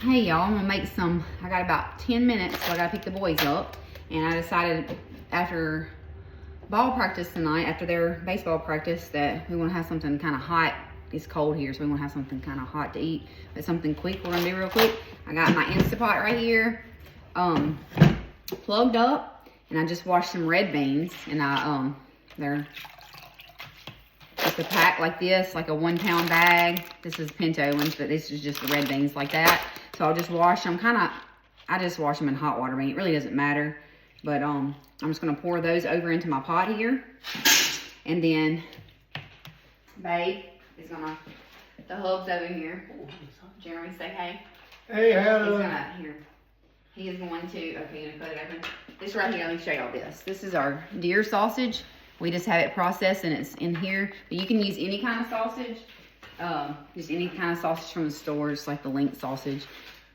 Hey y'all, I'm gonna make some, I got about 10 minutes, so I gotta pick the boys up. And I decided after ball practice tonight, after their baseball practice, that we wanna have something kind of hot. It's cold here, so we wanna have something kind of hot to eat, but something quick we're gonna do real quick. I got my Instapot right here, plugged up, and I just washed some red beans, and they're just a pack like this, like a 1 pound bag. This is pinto ones, but this is just the red beans like that. So I'll just wash them I just wash them in hot water. I mean, it really doesn't matter. But I'm just gonna pour those over into my pot here. And then Babe is gonna, the hub's over here. Jeremy, say hey. Hey, hello. He's gonna, here. He is going to, okay, you're gonna cut it open. This right here, let me show y'all this. This is our deer sausage. We just have it processed and it's in here. But you can use any kind of sausage. Just any kind of sausage from the store, just like the link sausage,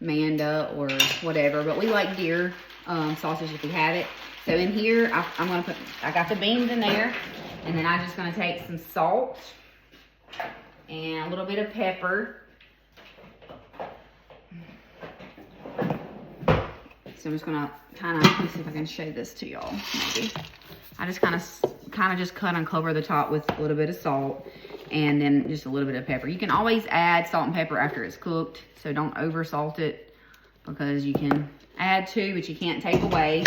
Manda or whatever. But we like deer sausage if we have it. So in here, I'm gonna put, I got the beans in there. And then I'm just gonna take some salt and a little bit of pepper. So I'm just gonna let me see if I can show this to y'all, maybe. I just kind of just cut and cover the top with a little bit of salt and then just a little bit of pepper. You can always add salt and pepper after it's cooked, so don't over salt it because you can add to, but you can't take away.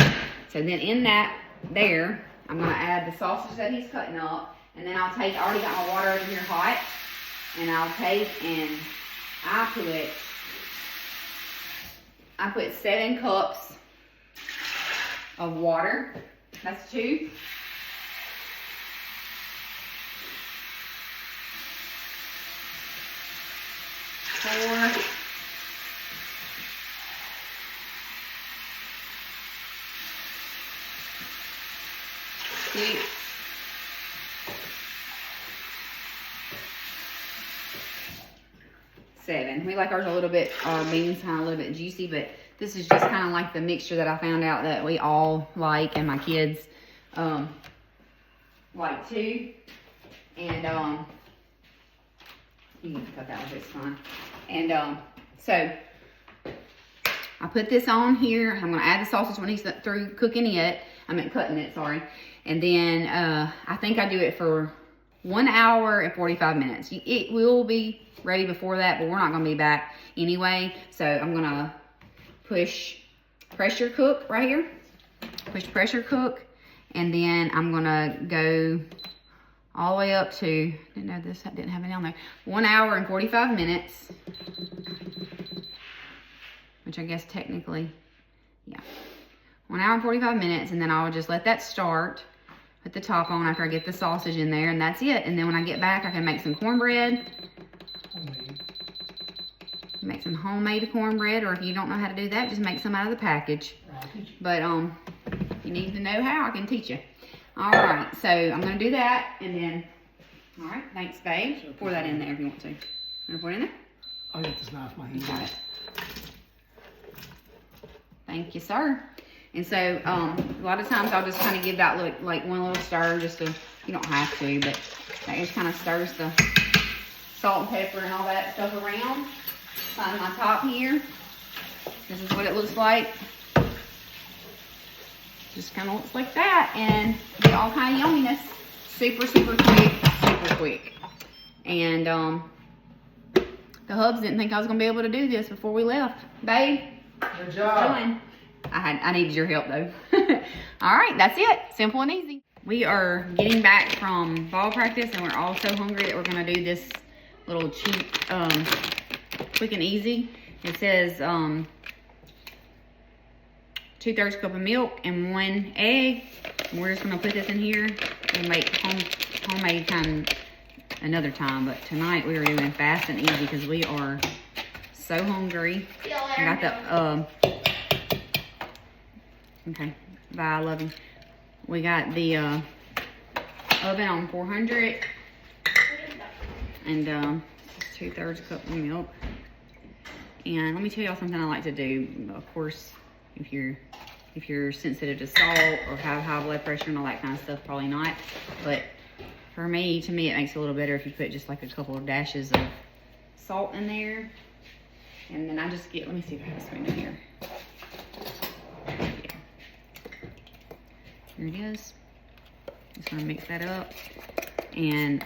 So then in that there, I'm gonna add the sausage that he's cutting up, and then I'll take, I already got my water over here hot, and I'll take and I put 7 cups of water. That's 2. 4. 6. 7. We like ours a little bit, our beans kind of a little bit juicy, but this is just kind of like the mixture that I found out that we all like and my kids like too. And you can cut that off, it's fine. And so I put this on here. I'm gonna add the sausage when he's through cooking it. Cutting it, sorry. And then I think I do it for 1 hour and 45 minutes. It will be ready before that, but we're not gonna be back anyway. So I'm gonna push pressure cook right here. Push pressure cook. And then I'm gonna go all the way up to, didn't know this, I didn't have it on there. 1 hour and 45 minutes. Which I guess technically, yeah. 1 hour and 45 minutes, and then I'll just let that start. Put the top on after I get the sausage in there, and that's it. And then when I get back, I can make some cornbread. Make some homemade cornbread, or if you don't know how to do that, just make some out of the package. But if you need to know how, I can teach you. All right, so I'm gonna do that, and then, all right, thanks, babe. Pour that in there if you want to. You wanna pour it in there? I'll get this knife in my hand. Got it. Thank you, sir. And so a lot of times I'll just kind of give that like one little stir, just to, you don't have to, but that just kind of stirs the salt and pepper and all that stuff around. Find my top here. This is what it looks like. Just kind of looks like that, and get all kind of yumminess. Super, super quick, super quick. And the hubs didn't think I was gonna be able to do this before we left. Babe, good job. I needed your help though. All right, that's it. Simple and easy. We are getting back from ball practice, and we're all so hungry that we're gonna do this little cheap, quick and easy. It says 2/3 cup of milk and 1 egg. We're just gonna put this in here and make homemade kind another time, but tonight we are doing fast and easy because we are so hungry. I got the okay, bye, I love you. We got the oven on 400 and 2/3 cup of milk. And let me tell y'all something I like to do. Of course, if you're sensitive to salt or have high blood pressure and all that kind of stuff, probably not. But to me, it makes it a little better if you put just like a couple of dashes of salt in there. And then I just get, let me see if I have a spoon in here. Here it is. Just gonna mix that up. And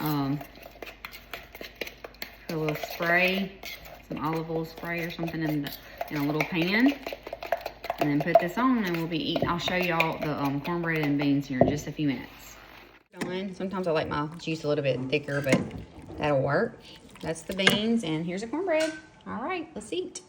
put a little spray, some olive oil spray or something in a little pan. And then put this on and we'll be eating. I'll show y'all the cornbread and beans here in just a few minutes. Sometimes I like my juice a little bit thicker, but that'll work. That's the beans and here's the cornbread. All right, let's eat.